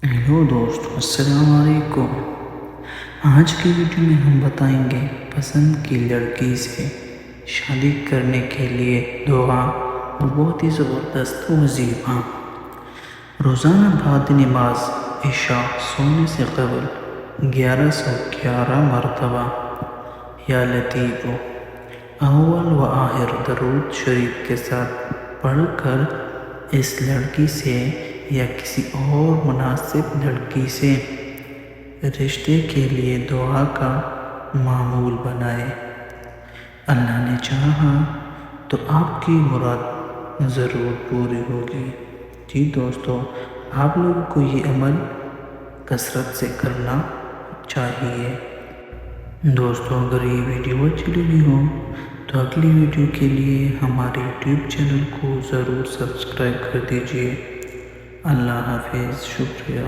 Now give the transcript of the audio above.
Hello دوستو، السلام علیکم۔ آج کی ویڈیو میں ہم بتائیں گے پسند کی لڑکی سے شادی کرنے کے لیے دعا اور بہت ہی زبردست وظیفہ۔ روزانہ بعد نماز عشاء سونے سے قبل 1111 مرتبہ یا لطیف اول و آخر درود شریف کے ساتھ پڑھ کر اس لڑکی سے یا کسی اور مناسب لڑکی سے رشتے کے لیے دعا کا معمول بنائے۔ اللہ نے چاہا تو آپ کی مراد ضرور پوری ہوگی۔ جی دوستو، آپ لوگوں کو یہ عمل کثرت سے کرنا چاہیے۔ دوستو، اگر یہ ویڈیو اچھی لگی ہو تو اگلی ویڈیو کے لیے ہمارے یوٹیوب چینل کو ضرور سبسکرائب کر دیجیے۔ اللہ حافظ، شکریہ۔